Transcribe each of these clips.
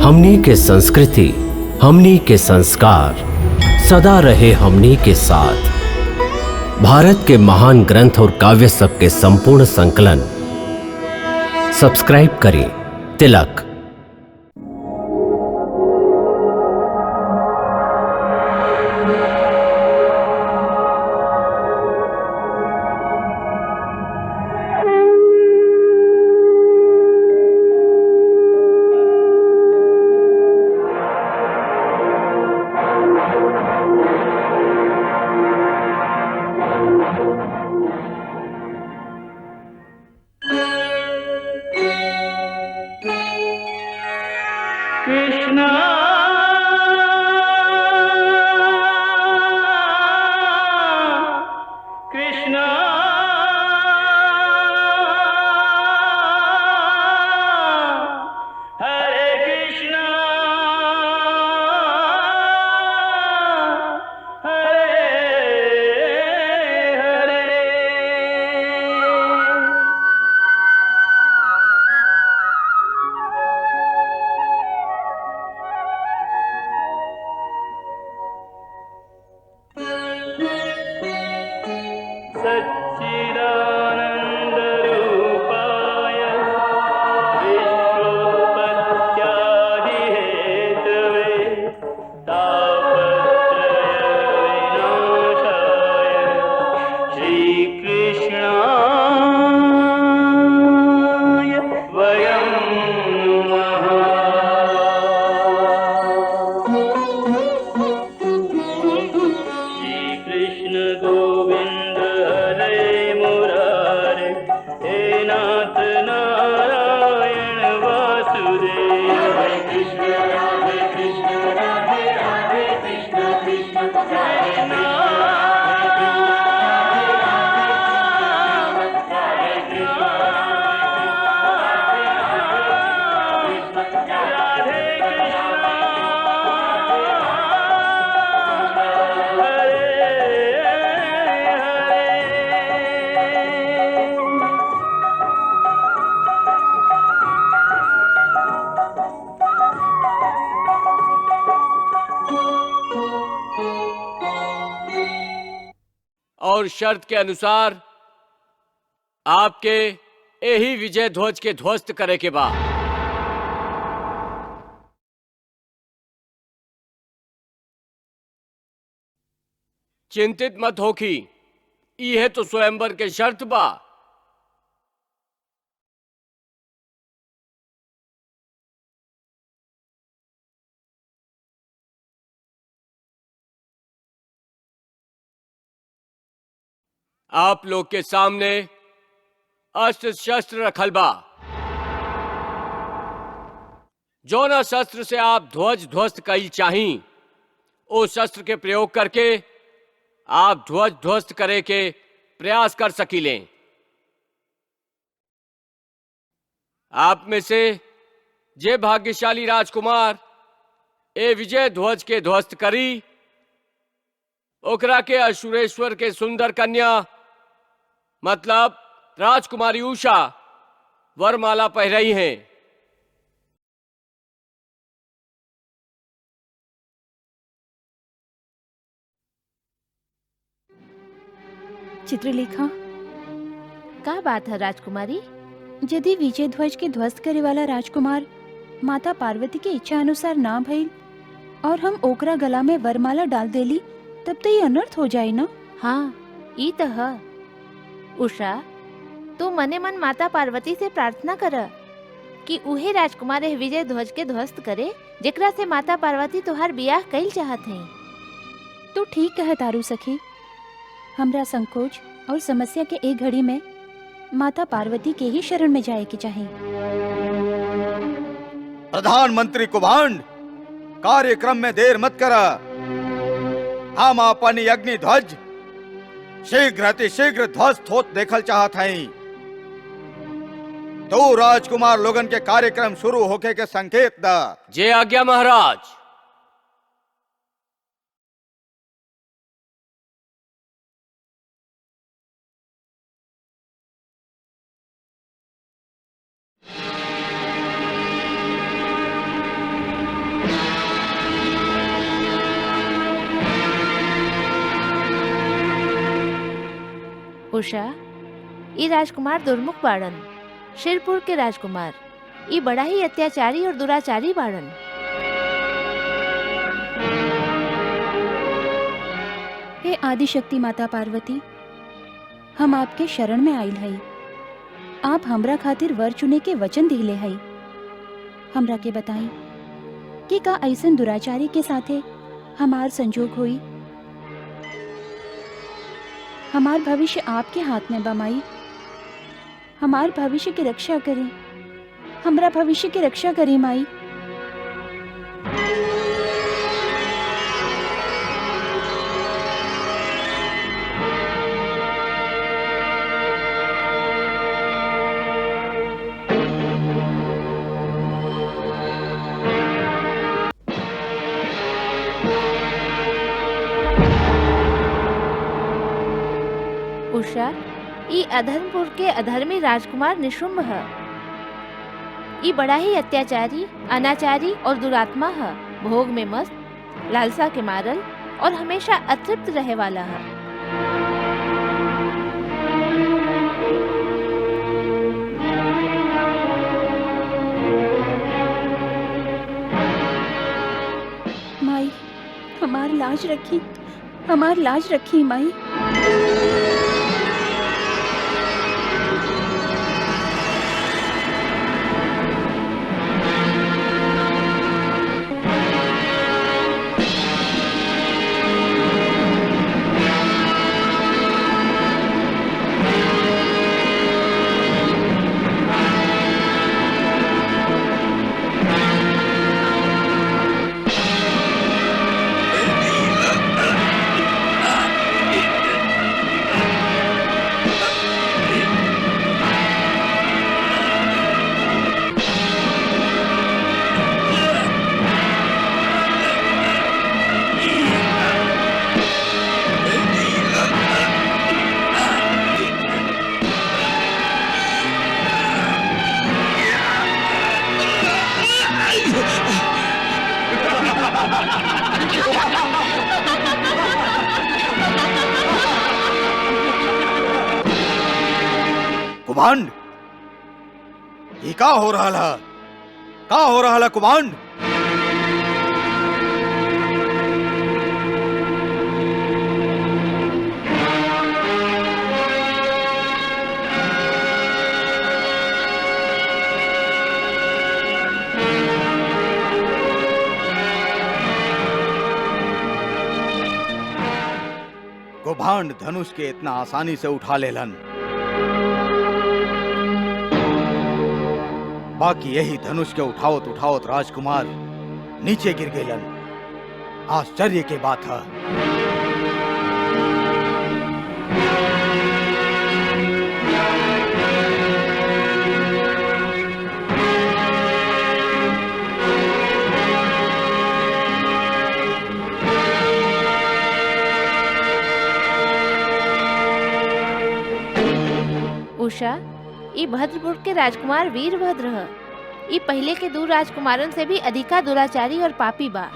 हमनी के संस्कृति, हमनी के संस्कार सदा रहे हमनी के साथ। भारत के महान ग्रंथ और काव्य सब के संपूर्ण संकलन सब्सक्राइब करें तिलक। और शर्त के अनुसार आपके यही विजय ध्वज के ध्वस्त करे के बाद चिंतित मत होखी, यह तो स्वयंवर के शर्त बा। आप लोग के सामने अस्त्र शस्त्र रखल बा। जौना शस्त्र से आप ध्वज ध्वस्त कईल चाही, उस शस्त्र के प्रयोग करके आप ध्वज ध्वस्त करे के प्रयास कर सकीलें। आप में से जे भाग्यशाली राजकुमार ए विजय ध्वज के ध्वस्त करी, ओकरा के असुरेश्वर के सुंदर कन्या मतलब राजकुमारी उषा वरमाला पहराई हैं। चित्रलेखा, का बात है राजकुमारी? यदि विजय ध्वज के ध्वस्त करे वाला राजकुमार माता पार्वती के इच्छा अनुसार ना भइल और हम ओकरा गला में वरमाला डाल देली, तब तो ये अनर्थ हो जाए ना। हाँ, ई तो है। उषा, तू मने मन माता पार्वती से प्रार्थना कर कि उहे राजकुमार विजय ध्वज के ध्वस्त करे जेकरा से माता पार्वती तुहार बियाह कईल चाहत हैं। तू ठीक कहे तारू सखी। हमरा संकोच और समस्या के एक घड़ी में माता पार्वती के ही शरण में जाए के चाहिए। प्रधानमंत्री कुभांड, कार्यक्रम में देर मत करा। हम अपनी अग्नि ध्वज शीघ्र ध्वस्त होत देखल चाहत हई। तो राजकुमार लोगन के कार्यक्रम शुरू होके के संकेत दा। जय आज्ञा महाराज। उषा, ई राजकुमार दुर्मुख बाड़न, शिरपुर के राजकुमार। ई बड़ा ही अत्याचारी और दुराचारी बाड़न। हे आदिशक्ति माता पार्वती, हम आपके शरण में आइल हई। आप हमरा खातिर वर चुने के वचन दिले हई। हमरा के बताई कि का ऐसन दुराचारी के साथे हमार संजोग हुई। हमार भविष्य आपके हाथ में बमाई। हमार भविष्य की रक्षा करें। हमरा भविष्य की रक्षा करें माई। उषा, ई अधर्मपुर के अधर्मी राजकुमार निशुंभ है। ई बड़ा ही अत्याचारी, अनाचारी और दुरात्मा है। भोग में मस्त, लालसा के मारल और हमेशा अतृप्त रहे वाला है। माई, हमार लाज रखी। हमार लाज रखी माई। कुमांड, ये का हो रहा है? का हो रहा है कुमांड? कुभांड धनुष के इतना आसानी से उठा लेलन, बाकी यही धनुष के उठावत उठावत राजकुमार नीचे गिर गए। आश्चर्य की बात है। उषा, ई भद्रपुर के राजकुमार वीरभद्र है। ई पहले के दो राजकुमारन से भी अधिका दुराचारी और पापी बा।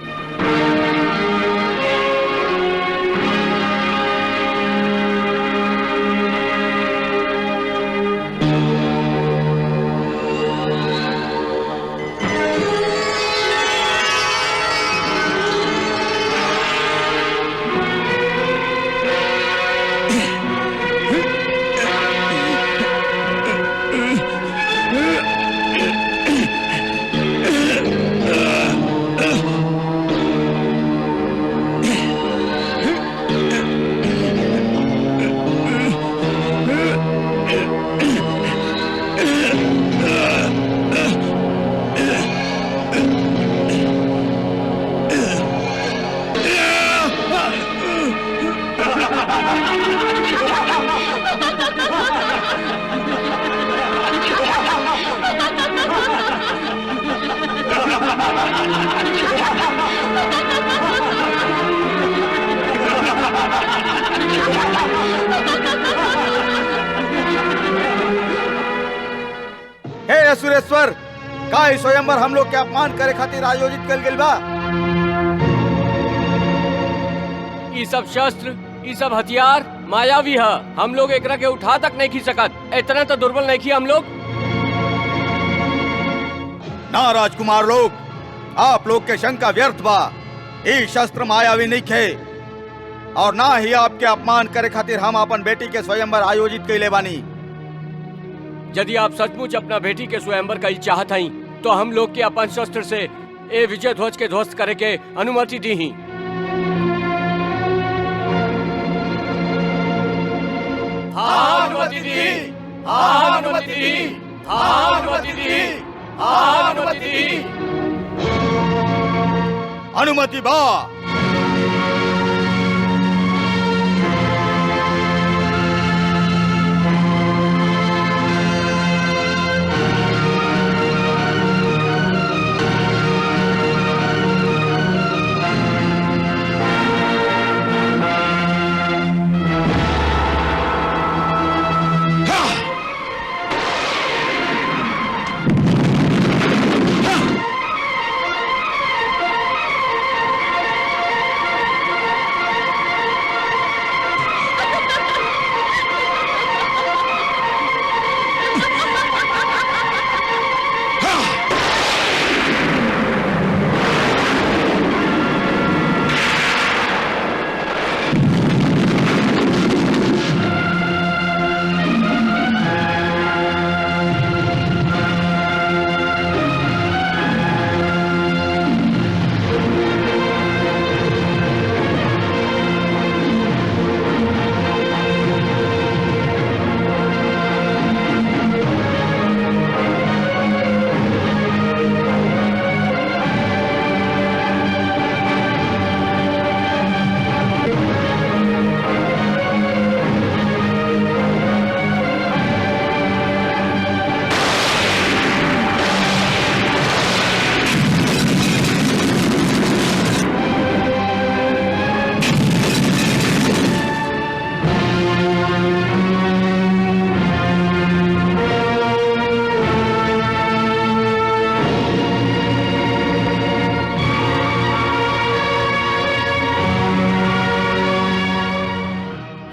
हे असुरेश्वर, का ई स्वयंवर हम लोग के अपमान करे खातिर आयोजित कल गेल बा? ये सब शस्त्र, ये सब हथियार मायावी है, हम लोग एकरा के उठा तक नहीं खी सकत। इतना तो दुर्बल नहीं खी हम लोग। ना राजकुमार लोग, आप लोग के शंका व्यर्थ बा। ई शस्त्र मायावी नहीं खे और ना ही आपके अपमान करे खातिर हम अपन बेटी के स्वयंवर आयोजित कैले बानी। यदि आप सचमुच अपना बेटी के स्वयंवर का चाहत हई तो हम लोग के अपन शस्त्र से ए विजय ध्वज के ध्वस्त करे के अनुमति दी ही। हाँ अनुमति दी, हाँ अनुमति दी, हाँ अनुमति दी, हाँ अनुमति दी। अनुमति बा।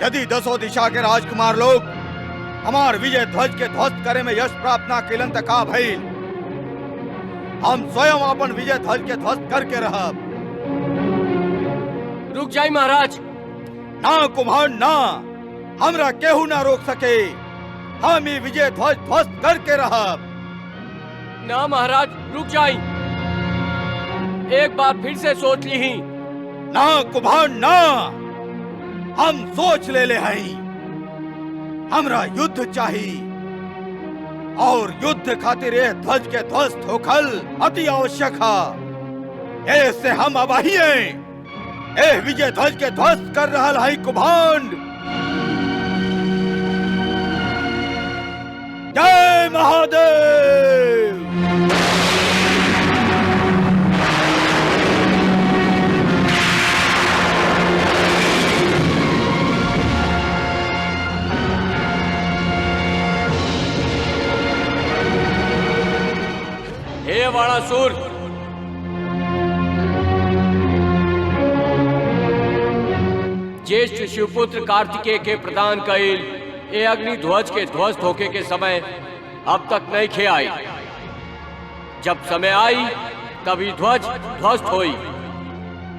यदि दसों दिशा के राजकुमार लोग हमार विजय ध्वज के ध्वस्त करे में यश प्राप्त ना केलन त का भइल, हम स्वयं अपन विजय ध्वज के ध्वस्त करके रहब। रुक जाई महाराज। ना कुम्हार ना, हमरा केहू ना रोक सके। हम ही विजय ध्वज ध्वस्त करके रहब। ना महाराज रुक जाई, एक बार फिर से सोच ली ही। ना कुम्हार ना, हम सोच ले ले हई। हमरा युद्ध चाहिए और युद्ध खातिर ये ध्वज के ध्वस्त होखल अति आवश्यक है। ऐसे हम अब ही ए विजय ध्वज के ध्वस्त कर रहल हई कुभांड। जय महादेव। हे वाणासुर, ज्येष्ठ शिवपुत्र कार्तिकेय के प्रदान कईल ए अग्नि ध्वज के ध्वस्त होके के समय अब तक नहीं खे आई। जब समय आई तभी ध्वज ध्वस्त होई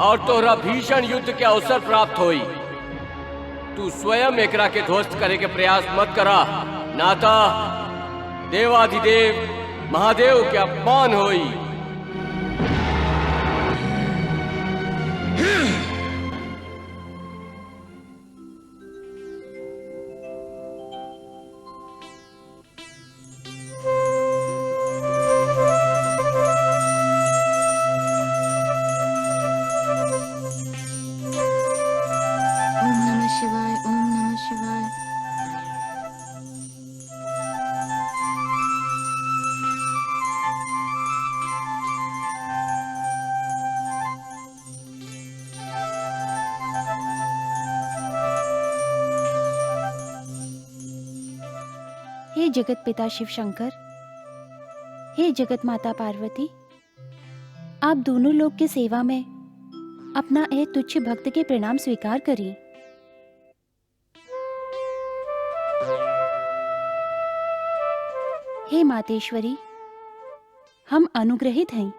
और तोहरा भीषण युद्ध के अवसर प्राप्त होई। तू स्वयं एकरा के ध्वस्त करे के प्रयास मत करा, नाता देवाधिदेव महादेव के अपमान होई। ओम नमः शिवाय, ओम नमः शिवाय। हे जगत पिता शिव शंकर, हे जगत माता पार्वती, आप दोनों लोग की सेवा में अपना ए तुच्छ भक्त के प्रणाम स्वीकार करिए। हे मातेश्वरी, हम अनुग्रहित हैं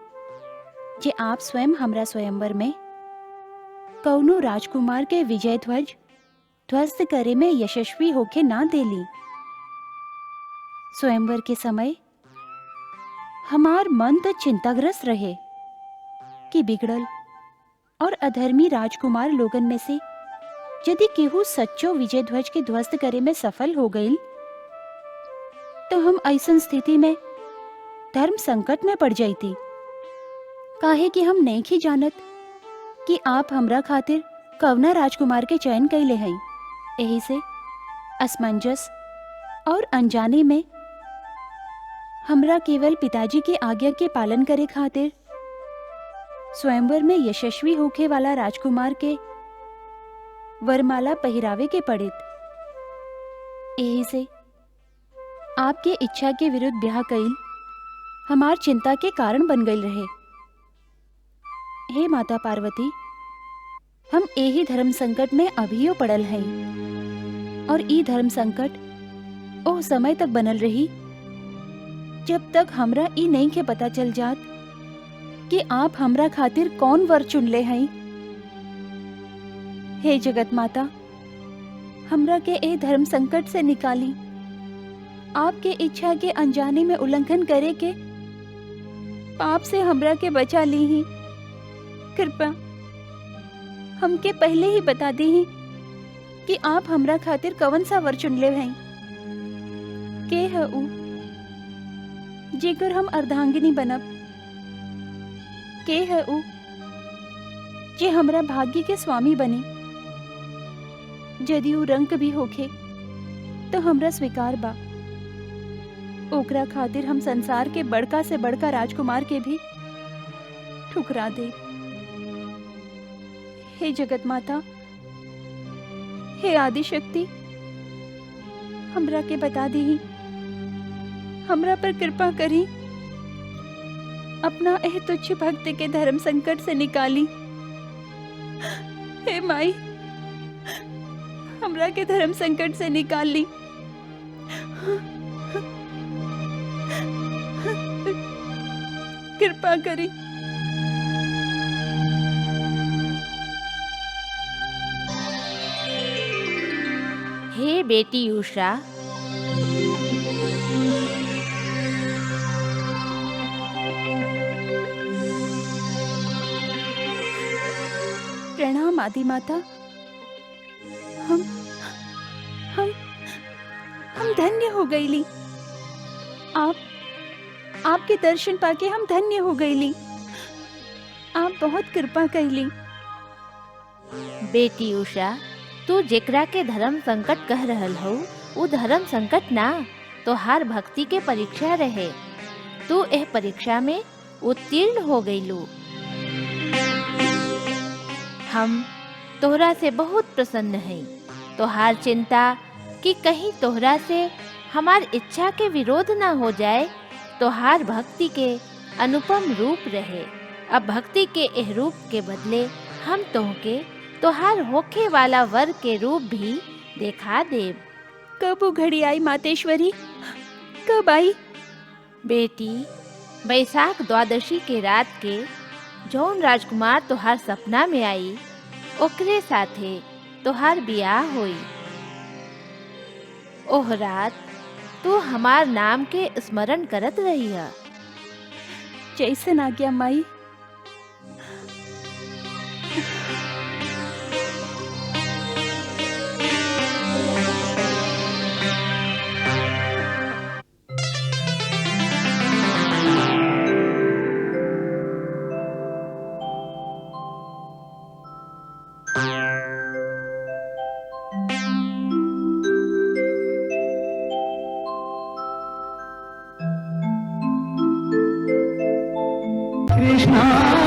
जे आप स्वयं हमरा स्वयंवर में कौनो राजकुमार के विजय ध्वज ध्वस्त करे में यशस्वी होके ना देली। स्वयंवर के समय हमार मन तो चिंताग्रस्त रहे कि बिगड़ल और अधर्मी राजकुमार लोगन में से यदि केहू सच्चो विजय ध्वज के ध्वस्त करे में सफल हो गईल तो हम ऐसन स्थिति में धर्म संकट में पड़ जाती। काहे कि हम नहीं जानत कि आप हमरा खातिर कवना राजकुमार के चयन कैले हैं। यही से असमंजस और अनजाने में हमरा केवल पिताजी के आज्ञा के पालन करे खातिर स्वयंवर में यशस्वी होखे वाला राजकुमार के वरमाला पहिरावे के पड़ित। यही से आपके इच्छा के विरुद्ध ब्याह कईल हमार चिंता के कारण बन गई रहे। हे माता पार्वती, हम यही धर्म संकट में अभियो पड़ल हैं और ई धर्म संकट ओह समय तक बनल रही जब तक हमरा ई नहीं के पता चल जात कि आप हमरा खातिर कौन वर चुनले हैं। हे जगत माता, हमरा के ए धर्म संकट से निकाली। आपके इच्छा के अनजाने में उल्लंघन करे के पाप से हमरा के बचा ली ही। कृपा हमके पहले ही बता दी ही कि आप हमरा खातिर कवन सा वर चुनले हैं। के है ऊ जेकर हम अर्धांगिनी बनब? के है ऊ जे हमरा भाग्य के स्वामी बनी? यदि ऊ रंक भी होखे तो हमरा स्वीकार बा। ओकरा खातिर हम संसार के बड़का से बड़का राजकुमार के भी ठुकरा दे। हे जगत माता, हे आदि शक्ति, हमरा के बता दी, हमरा पर कृपा करी, अपना एह तुच्छ भक्त के धर्म संकट से निकाली। हे माई, हमरा के धर्म संकट से निकाल ली। कृपा करी। हे बेटी उषा, प्रणाम आदि माता। हम धन्य हो गईली। आपके दर्शन पाके हम धन्य हो गईली। आप बहुत कृपा कैली। बेटी उषा, तू जेकरा के धर्म संकट कह रहल हो, वो धर्म संकट ना, तो हर भक्ति के परीक्षा रहे। तू एह परीक्षा में उत्तीर्ण हो गईलू। हम तोहरा से बहुत प्रसन्न हैं। तोहार चिंता कि कहीं तोहरा से हमार इच्छा के विरोध ना हो जाए, तोहार भक्ति के अनुपम रूप रहे। अब भक्ति के एह रूप के बदले हम तोहके तोहार होखे वाला वर के रूप भी देखा देब। कब वो घड़ी आई मातेश्वरी? कब आई? बेटी, बैसाख द्वादशी के रात के जौन राजकुमार तोहार सपना में आई, ओकरे साथे तोहार बियाह होई। ओह रात तू हमार नाम के स्मरण करत रही है। जैसन आज्ञा माई। कृष्णा